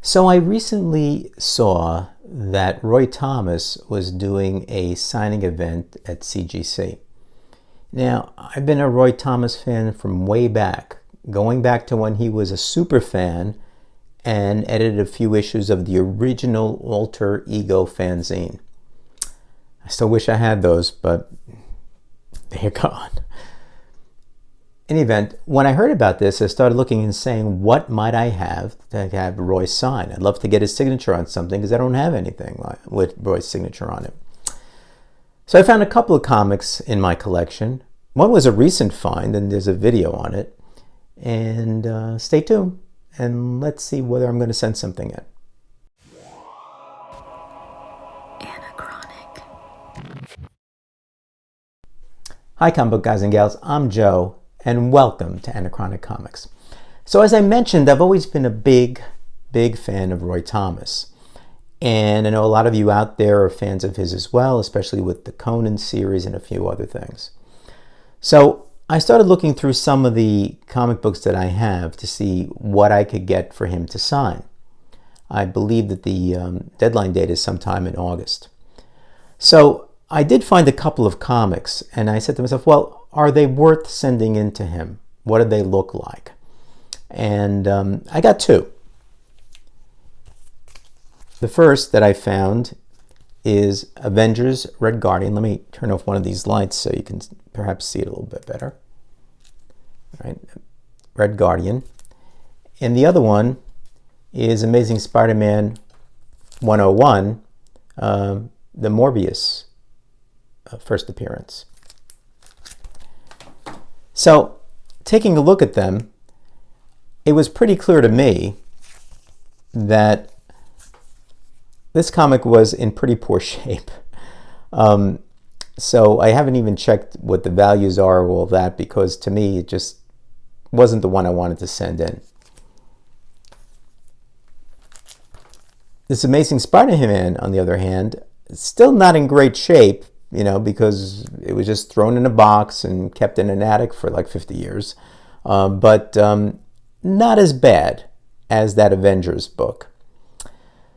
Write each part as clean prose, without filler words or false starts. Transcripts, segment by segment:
So I recently saw that Roy Thomas was doing a signing event at CGC. Now, I've been a Roy Thomas fan from way back, going back to when he was a super fan and edited a few issues of the original Alter Ego fanzine. I still wish I had those, but they're gone. In any event, when I heard about this, I started looking and saying, what might I have to have Roy sign? I'd love to get his signature on something because I don't have anything with Roy's signature on it. So I found a couple of comics in my collection. One was a recent find, and there's a video on it. And stay tuned, and let's see whether I'm going to send something in. Anachronic. Hi, comic book guys and gals. I'm Joe, and welcome to Anachronic Comics. So as I mentioned, I've always been a big fan of Roy Thomas. And I know a lot of you out there are fans of his as well, especially with the Conan series and a few other things. So I started looking through some of the comic books that I have to see what I could get for him to sign. I believe that the deadline date is sometime in August. So I did find a couple of comics, and I said to myself, well, are they worth sending in to him? What do they look like? And I got two. The first that I found is Avengers Red Guardian. Let me turn off one of these lights so you can perhaps see it a little bit better. All right, Red Guardian. And the other one is Amazing Spider-Man 101, the Morbius first appearance. So, taking a look at them, it was pretty clear to me that this comic was in pretty poor shape. So I haven't even checked what the values are or all that, because to me it just wasn't the one I wanted to send in. This Amazing Spider-Man, on the other hand, is still not in great shape, you know, because it was just thrown in a box and kept in an attic for like 50 years. But not as bad as that Avengers book.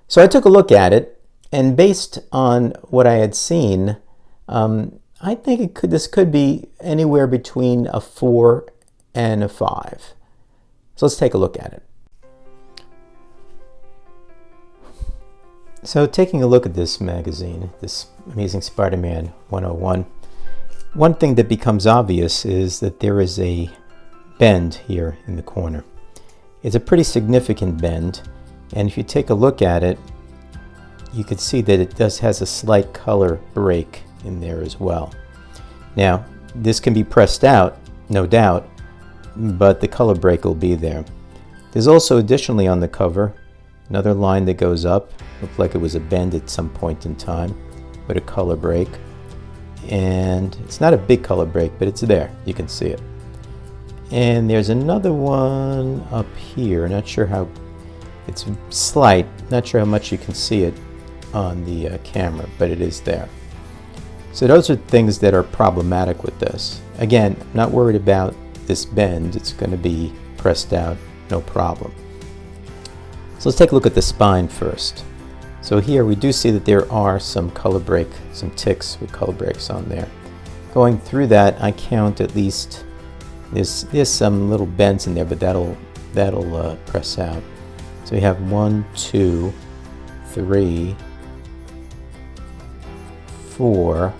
So I took a look at it, and based on what I had seen, I think this could be anywhere between a 4 and a 5. So let's take a look at it. So taking a look at this magazine, this Amazing Spider-Man 101, one thing that becomes obvious is that there is a bend here in the corner. It's a pretty significant bend, and if you take a look at it, you can see that it has a slight color break in there as well. Now, this can be pressed out, no doubt, but the color break will be there. There's also additionally on the cover another line that goes up. Looked like it was a bend at some point in time with a color break. And it's not a big color break, but it's there. You can see it. And there's another one up here. Not sure how, it's slight. Not sure how much you can see it on the camera, but it is there. So those are things that are problematic with this. Again, I'm not worried about this bend. It's going to be pressed out, no problem. So let's take a look at the spine first. So here we do see that there are some color break, some ticks with color breaks on there. Going through that, I count at least, there's some little bends in there, but that'll press out. So we have 1, 2, 3, 4,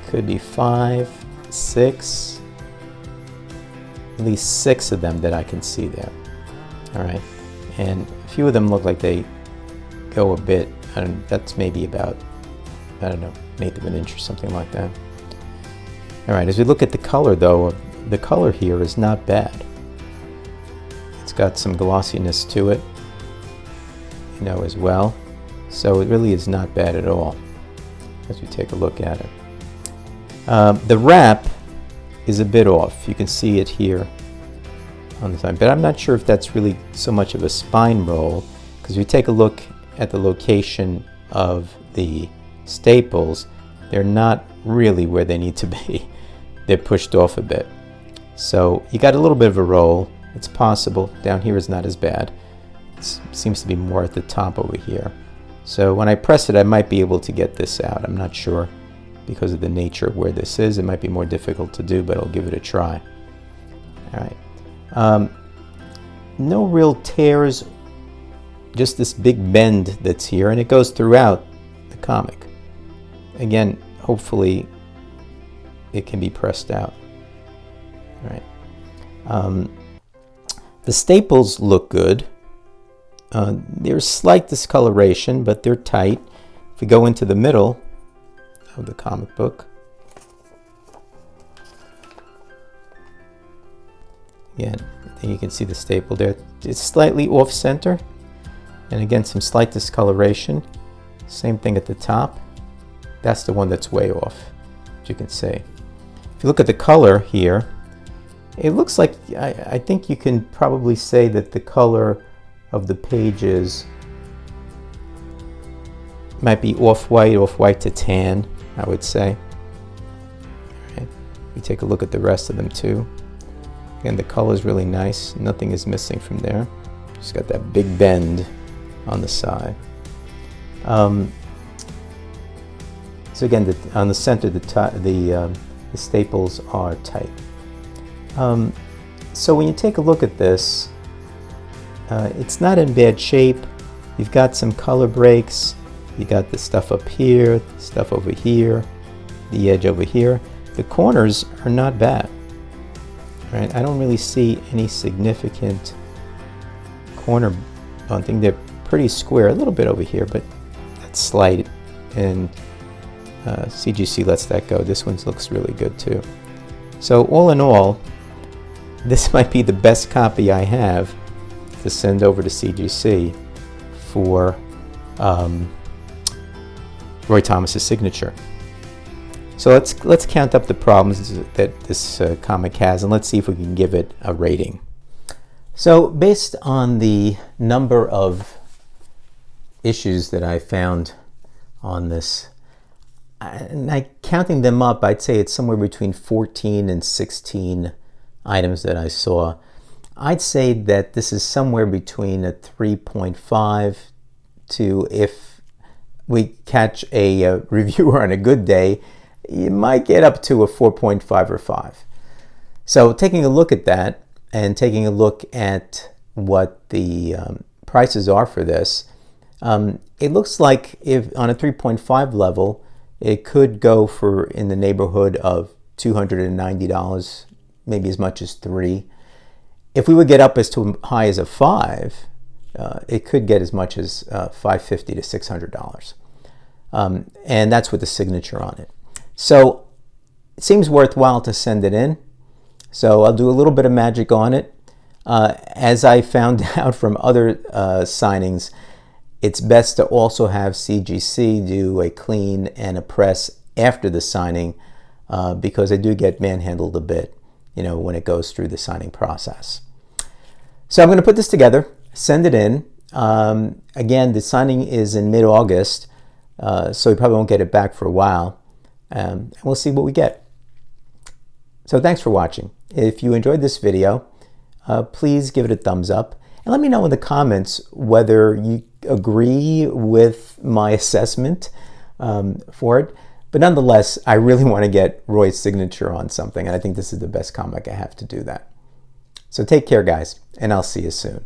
could be 5, 6, at least 6 of them that I can see there. All right, and a few of them look like they go a bit, and that's maybe about, I don't know, an eighth of an inch or something like that. All right, as we look at the color though, the color here is not bad. It's got some glossiness to it, you know, as well. So it really is not bad at all as we take a look at it. The wrap is a bit off. You can see it here on the side, but I'm not sure if that's really so much of a spine roll, because we take a look at the location of the staples, they're not really where they need to be. They're pushed off a bit. So you got a little bit of a roll. It's possible. Down here is not as bad. seems to be more at the top over here. So when I press it, I might be able to get this out. I'm not sure because of the nature of where this is. It might be more difficult to do, but I'll give it a try. All right. No real tears, just this big bend that's here, and it goes throughout the comic. Again, hopefully it can be pressed out. All right. The staples look good. There's slight discoloration, but they're tight. If we go into the middle of the comic book, again, I think you can see the staple there. It's slightly off center, and again, some slight discoloration. Same thing at the top. That's the one that's way off, as you can see. If you look at the color here, it looks like, I think you can probably say that the color of the pages might be off-white to tan, I would say. All right. We take a look at the rest of them too. Again, the color is really nice. Nothing is missing from there. Just got that big bend on the side. So again, on the center, the staples are tight. So when you take a look at this, it's not in bad shape. You've got some color breaks. You got the stuff up here, stuff over here, the edge over here. The corners are not bad. Right? I don't really see any significant corner bunting. They're pretty square, a little bit over here, but that's slight. And CGC lets that go. This one looks really good too. So all in all, this might be the best copy I have to send over to CGC for Roy Thomas's signature. So let's count up the problems that this comic has, and let's see if we can give it a rating. So based on the number of issues that I found on this, and counting them up, I'd say it's somewhere between 14 and 16 items that I saw. I'd say that this is somewhere between a 3.5 to, if we catch a reviewer on a good day, you might get up to a 4.5 or 5. So taking a look at that and taking a look at what the prices are for this, it looks like if on a 3.5 level, it could go for in the neighborhood of $290, maybe as much as $3. If we would get up as to high as a 5, it could get as much as $550 to $600. And that's with the signature on it. So it seems worthwhile to send it in. So I'll do a little bit of magic on it. As I found out from other signings, it's best to also have CGC do a clean and a press after the signing because they do get manhandled a bit, you know, when it goes through the signing process. So I'm going to put this together, send it in. Again, the signing is in mid-August, so we probably won't get it back for a while. And we'll see what we get. So thanks for watching. If you enjoyed this video, please give it a thumbs up. And let me know in the comments whether you agree with my assessment for it. But nonetheless, I really want to get Roy's signature on something, and I think this is the best comic I have to do that. So take care, guys, and I'll see you soon.